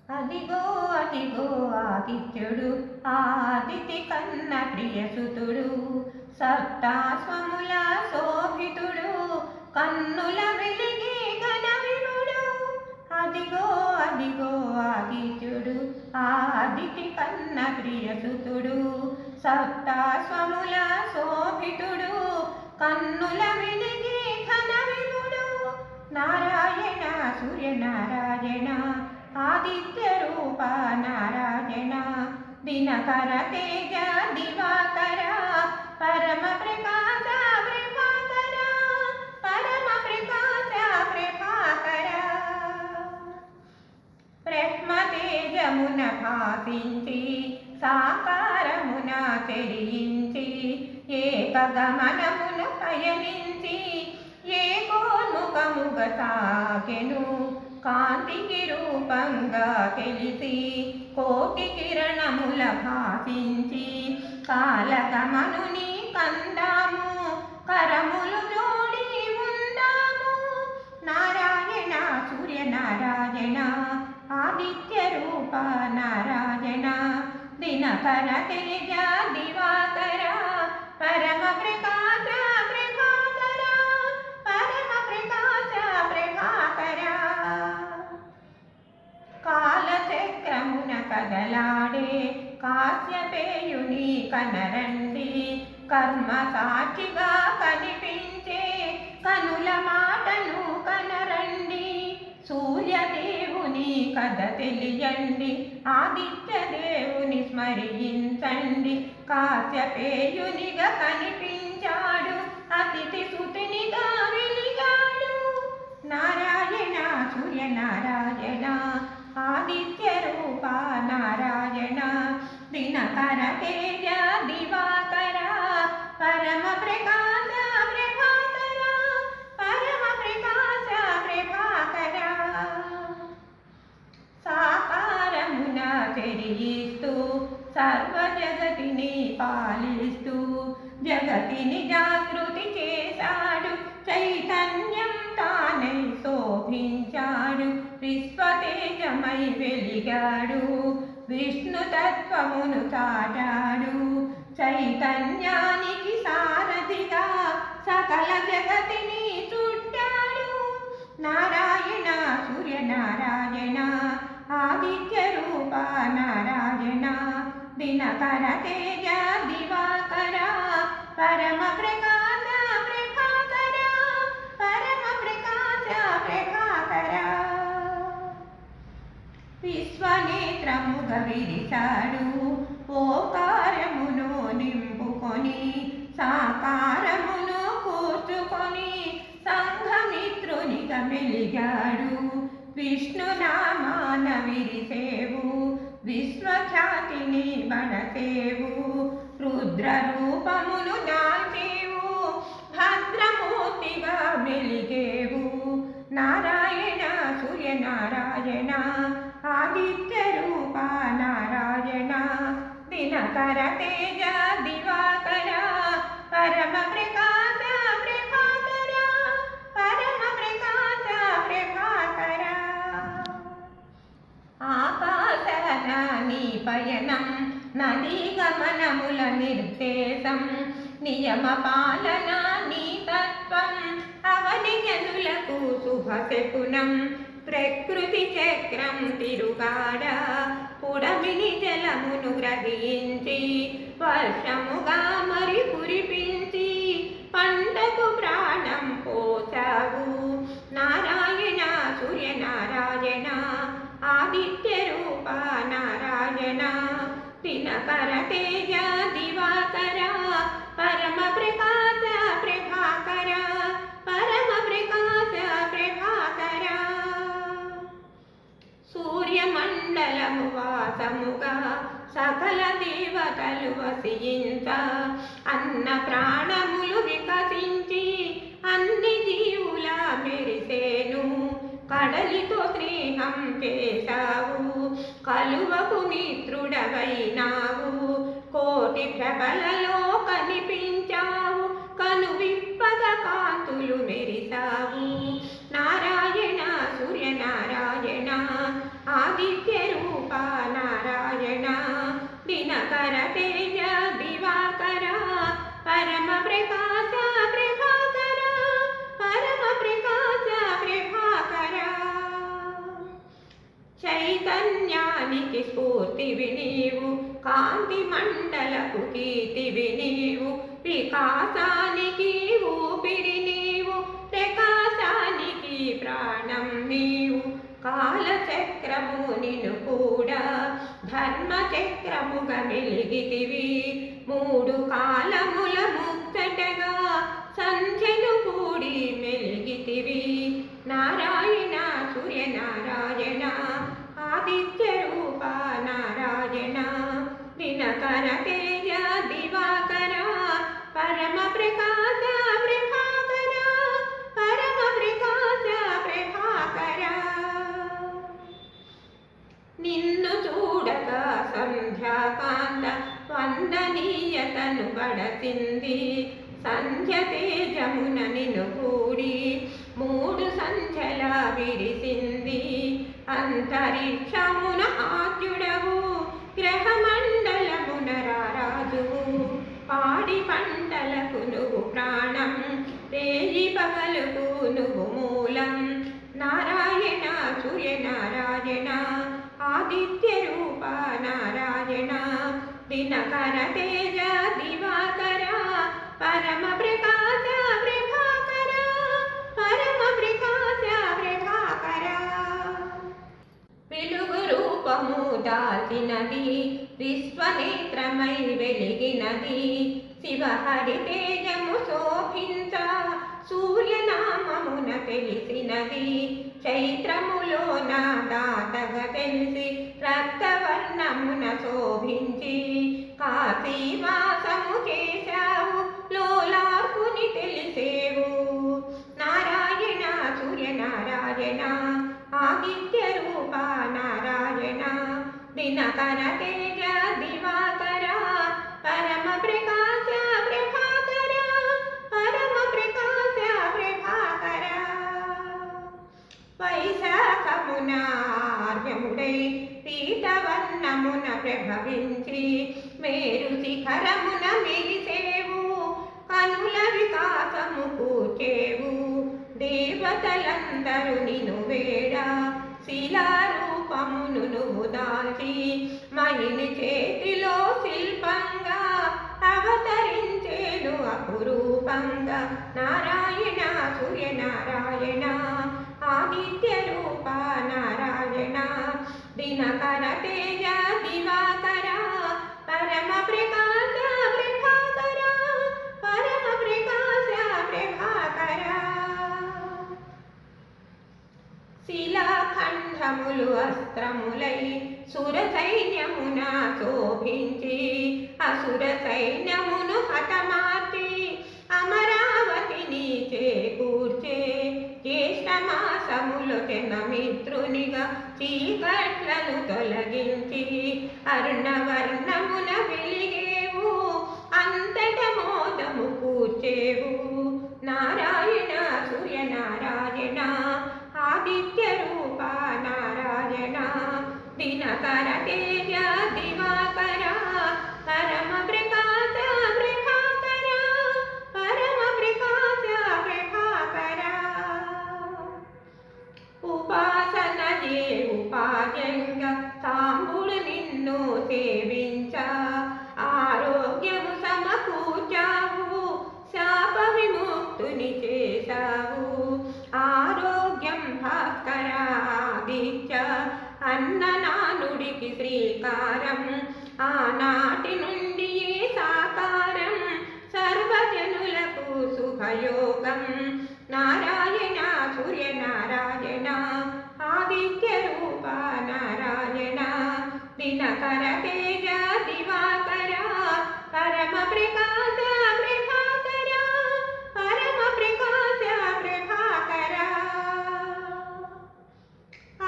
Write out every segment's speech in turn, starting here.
అదిగో అదిగో ఆదిత్యుడు, ఆదితి కన్న ప్రియసుతుడు, సప్తాస్వముల శోభితుడు, కన్నుల వెలిగి ఘన వినుడు. అదిగో అదిగో ఆదిత్యుడు, ఆదితి కన్న ప్రియసుతుడు, సప్తాస్వముల శోభితుడు, కన్నుల వెలిగి ఘన వినుడు. నారాయణ సూర్యనారాయణ ఆదిత్య రూప నారాయణ, దినకర తేజ దివాకర, పరమ ప్రకాశ ప్రభాకర, పరమ ప్రకాశ ప్రభాకర. బ్రహ్మ తేజమున భాసించి సాకారమున చెరించి, ఏకగమనమున పయనించి ఏకోన్ముఖముగ సాగెను, కాంతికి రూపంగా తెలిసి కోటి కిరణముల భాసించి, కాలగమనుని కందాము కరములు జోడి ఉందాము. నారాయణ సూర్యనారాయణ ఆదిత్య రూప నారాయణ, దినకర తేజ దివాకర, పరమ ప్రకాశ ప్రభాకర, పరమ ప్రకాశ ప్రభాకర. కాలచక్రమున కదలాడే కాశ్యపేయుని కనరండి, కర్మ సాక్షిగా కనిపించే కనుల మాటను కనరండి. సూర్యదేవుని కథ తెలియండి, ఆదిత్య దేవుని స్మరించండి. కాశ్యపేయునిగా కనిపించాడు, అతిథి సుతునిగా వెలిగాడు. నారాయణ సూర్యనారాయణ ఆదిత్య రూప నారాయణ, దినకర తేజ దివాకర, పరమ ప్రకాశ ప్రభాకర, పరమ ప్రకాశ ప్రభాకర. సాకారమున చెరియిస్తూ సర్వ జగతిని పాలిస్తూ, జగతిని జాగృతి చేశాడు, చైతన్యం తానై శోభించాడు, విశ్వతేజమై వెలిగాడు, విష్ణు తత్వమును చాటాడు. చైతన్యానికి సారథిగా సకల జగతిని చుట్టాడు. నారాయణ సూర్యనారాయణ ఆదిత్య రూప నారాయణ, దినకర తేజ దివాకర, పరమ ప్రకాశ ప్రభాకర, పరమ ప్రకాశ ప్రభాకర. విశ్వనేత్రముగ విరిచాడు, ఓకారమును నింపుకొని సాకారమును కూర్చుకొని, సంఘమిత్రునిగా మెలిగాడు. విష్ణునామాన విరిసేవు, విశ్వఖ్యాతిని బడసేవు, రుద్ర రూపమును దాల్చేవు, భద్రమూర్తిగా మెలిగేవు. నారాయణ సూర్యనారాయణ ఆదిత్య రూప నారాయణ, దినకర తేజ దివాకర, పరమ ప్రకాశ ప్రభాకర, పరమ ప్రకాశ ప్రభాకర. ఆకాశన నీ పయనం నదీ గమనముల నిర్దేశం, నియమ పాలన నీ తత్వం, అవని జనులకు శుభశకునం. ప్రకృతి చక్రం తిరుగాడ, పుడమిని జలమును గ్రహించి, వర్షముగా మరి కురిపించి, పంటకు ప్రాణం పోసావు. నారాయణ సూర్యనారాయణ ఆదిత్య రూప నారాయణ, దినకర తేజ దివాకర, పరమ ప్రకాశ ప్రభాకర, పరమ ప్రకాశ ప్రభాకర. సూర్యమండలము వాసముగా సకల దేవతలు వసించ, అన్న ప్రాణములు వికసించి అన్ని జీవుల మెరిసేను. కడలితో స్నేహం చేశావు, కలువకు మిత్రుడవైనావు, కోటి ప్రభలలో కనిపించావు, కను విప్పగ కాంతులు మెరిసావు. నారాయణ సూర్యనారాయణ ఆదిత్య తేజ దివాకర పరమ ప్రకాశ ప్రభాకర పరమ ప్రకాశ ప్రభాకర చైతన్యానికి స్ఫూర్తివి నీవు కాంతి మండలపు కీర్తివి నీవు వికాసానికి ఊపిరి నీవు ప్రకాశానికి ప్రాణం నీవు కాలచక్రము నిన్ను కూడా ధర్మచక్రముగా మెలిగితివి మూడు కాలముల ముచ్చటగా సంధ్యను కూడి మెలిగితివి నారాయణ సూర్యనారాయణ ఆదిత్య రూప నారాయణ దినకర తేజ దివాకర పరమ ప్రకాశ ప్రభాకర పరమ ప్రకాశ ప్రభాకర నిన్ను చూడక సంధ్యాకాంత వందనీయతను పడసింది సంధ్య తేజమున నిన్ను కూడి మూడు సంధ్యల విరిసింది అంతరిక్షమున ఆద్యుడవు గ్రహమండలమున రారాజువు పాడి పంటలకు నువ్వు ప్రాణం రేయి పగలుకు నువ్వు మూలం నారాయణ సూర్యనారాయణ ఆదిత్య రూప నారాయణ దినకర తేజ దివాకర పరమ ప్రకాశ ప్రభాకర పరమ ప్రకాశ ప్రభాకర వెలుగు రూపము దాల్చినది విశ్వనేత్రమై వెలిగినది శివహరి తేజము శోభించ సూర్యనామమున తెలిసినది చైత్రములో నా దాతగా తెలిసి రక్తవర్ణమున శోభించి కాశీవాసము చేశావు లోలార్కుని తెలిసేవు నారాయణ సూర్యనారాయణ ఆదిత్య రూప నారాయణ దినకర తేజ దివాకర పరమ ప్రకాశ ప్రభాకర పరమ ప్రకాశ ప్రభాకర వైశాఖమున ఆర్యముడై పీతవర్ణమున ప్రభవించి మేరు శిఖరమున మెరిసేవు కనుల వికాసము కూర్చేవు దేవతలందరూ నిన్ను వేడా శిలారూపమును నువ్వు దాల్చి మహిని చేతిలో శిల్పంగా అవతరించేను అపురూపంగా నారాయణ సూర్యనారాయణ ఆదిత్య రూప నారాయణ దినకర తేజ దివాకర పరమ ప్రకాశ ప్రభాకర పరమ ప్రకాశ ప్రభాకర శిలాఖండములు అస్త్రములై సుర సైన్యమున శోభించి అసుర సైన్యమును హతమార్చి అమరావతిని చేకూర్చే జ్యేష్ఠమాసములు మిత్రునిగా చీకట్లను తొలగించి అరుణవర్ణమున వెలిగేవు అంతట మోదము కూర్చేవు నారాయణ సూర్యనారాయణ ఆదిత్య రూప నారాయణ దినకర తేజ దివాకర పరమ ప్రకాశ ప్రభాకర పరమ ప్రకాశ ప్రభాకర ఉపాసన చే ఉపాయంగా సాంబుడు నిన్ను సేవించ ఆరోగ్యము సమకూర్చావు శాప విముక్తుని చేశావు ఆరోగ్యం భాస్కరాదిత్య అన్ననానుడికి శ్రీకారం ఆనాటి నుండి సాకారం సర్వజనులకు శుభయోగం నారాయణ సూర్యనారాయణ ఆదిత్య రూప నారాయణ దినకర తేజ దివాకర పరమ ప్రకాశ ప్రభాకర పరమ ప్రకాశ ప్రభాకర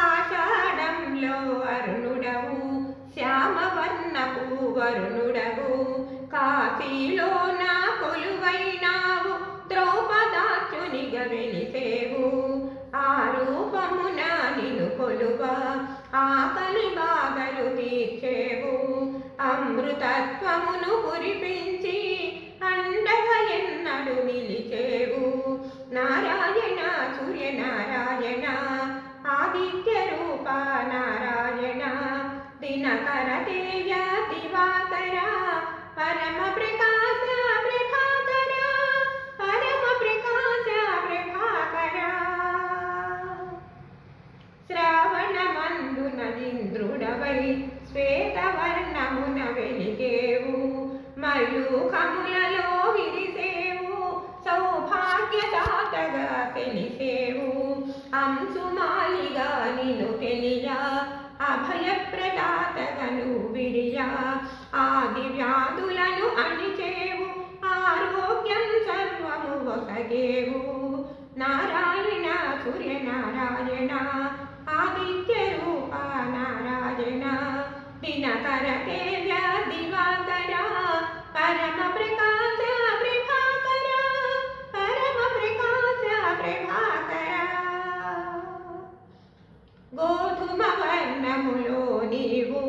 ఆషాఢంలో అరుణుడవు శ్యామవర్ణపు వరుణుడవు కాశీలో నా కొలువైనావు ద్రౌపదాచునిగా వెలిసేవు ఆ రూపమున నిన్ను కొలువ ఆకలి బాధలు తీర్చేవు సూర్యనారాయణ ఆదిత్య రూప నారాయణ దినకర తేజ దివాకర పరమ ప్రకాశ ప్రభాకర పరమ ప్రకాశ ప్రభాకర శ్రావణమందున ఇంద్రుడవై శ్వేతవర్ణమున వెలిగేవు మయూఖములలో విరిసేవు సౌభాగ్యదాతగా తెలిసేవు అంశుమాలిగా నిన్ను తెలియా అభయప్రదాతగను విడియా ఆది వ్యాధులను అణిచేవు ఆరోగ్యం సర్వము ఒసగేవు నారాయణ సూర్యనారాయణ ఆదిత్య రూప నారాయణ దినకర తేజ దివాకర పరమ ప్రకాశ ప్రభాకర పరమ ప్రకాశ ప్రభాకర గోధుమ వర్ణములో నీవు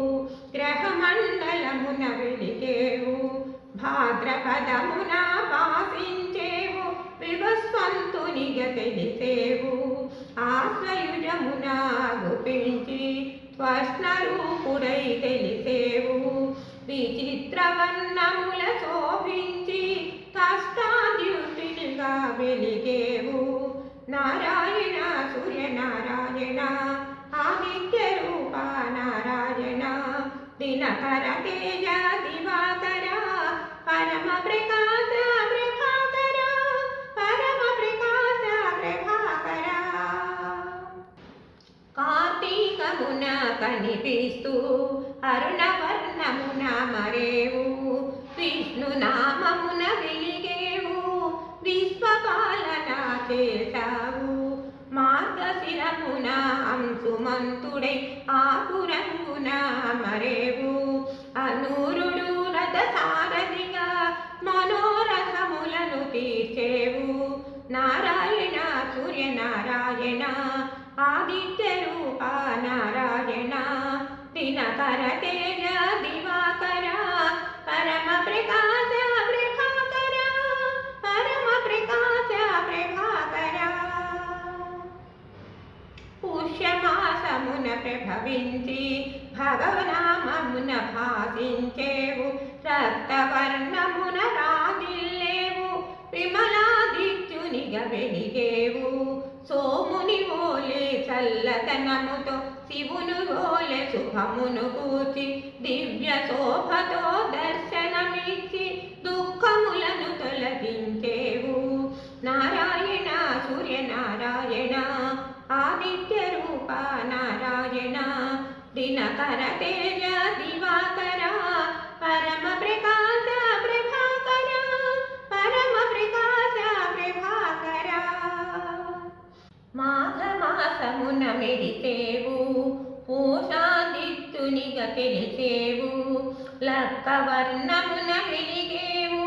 గ్రహమండలమున వెలిగేవు భాద్రపదమున వాసించేవు వివస్వంతునిగా తెలిసేవు ఆశ్రయుజమున గుపించి స్వస్నరూపుడై తెలిసేవు విచిత్రవర్ణముల శోభించి కష్టాద్యుతినిగా వెలిగేవు నారాయణ సూర్యనారాయణ ఆదిత్య రూప నారాయణ దినకర తేజ దివాకర పరమ ప్రకాశ ప్రభాకర పరమ ప్రకాశ ప్రభాకర కార్తీకమున కనిపిస్తూ అరుణవర్ణమున మరేవు విష్ణు నామమున వెలిగేవు విశ్వపాలన చేశావు మార్గశిరమున అంశుమంతుడై ఆకురంగున మరేవు అనూరుడు రథ సారథిగా మనోరథములను తీర్చేవు నారాయణ సూర్యనారాయణ ఆదిత్య రూప నారాయణ దినకర తేజ దివాకర పరమ ప్రకాశ ప్రభాకర పరమ ప్రకాశ ప్రభాకర పుష్యమాసమున ప్రభవించి భగవనామమున భాసించేవు రక్తవర్ణమున రాజిల్లేవు విమలాదిత్యునిగా వెలిగేవు సోముని ఓలే చల్లతనముతో శివును ఓలే శుభమును కూర్చి దివ్య శోభతో దర్శనమిచ్చి దుఃఖములను తొలగించేవు నారాయణ సూర్యనారాయణ ఆదిత్య రూప నారాయణ దినకర తేజ దివాకర పరమ ప్రకాశ ప్రభాకర పరమ ప్రకాశ ప్రభాకర మాఘమాసమున మెరిసేవు పూషాదిత్యునిగా తెలిసేవు లక్కవర్ణమున వెలిగేవు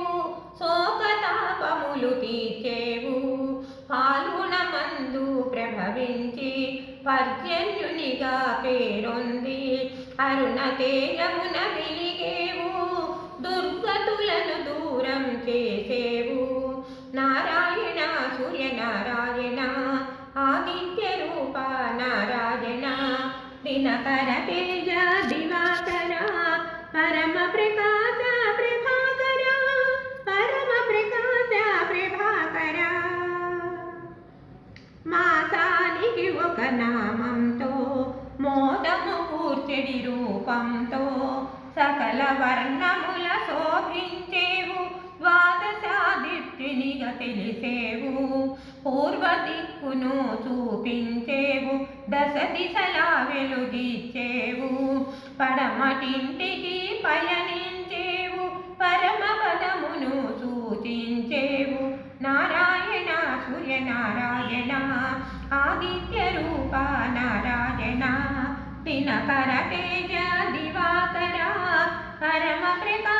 శోకతాపములు తీర్చేవు పాల్గొనమందు ప్రభవించి పర్జన్యునిగా పేరొంది అరుణ తేజమున వెలిగేవు దుర్గతులను దూరం చేసేవు నారాయణ సూర్యనారాయణ ఆదిత్య రూప నారాయణ దినకర తేజ దివాకర పరమ ప్రకాశ ప్రభాకర పరమ ప్రకాశ ప్రభాకర మాసానికి ఒక నామంతో మోదము కూర్చెడి రూపంతో సకల వర్ణముల శోభించేవు ద్వాదశాదిత్యునిగా తెలిసేవు పూర్వ దిక్కును చూపించేవు దశ దిశలా వెలుగిచ్చేవు పడమటింటికి పయనించేవు పరమ పదమును సూచించేవు నారాయణ సూర్యనారాయణ ఆదిత్య రూప నారాయణ దినకర తేజ దివాకర పరమ ప్రకాశ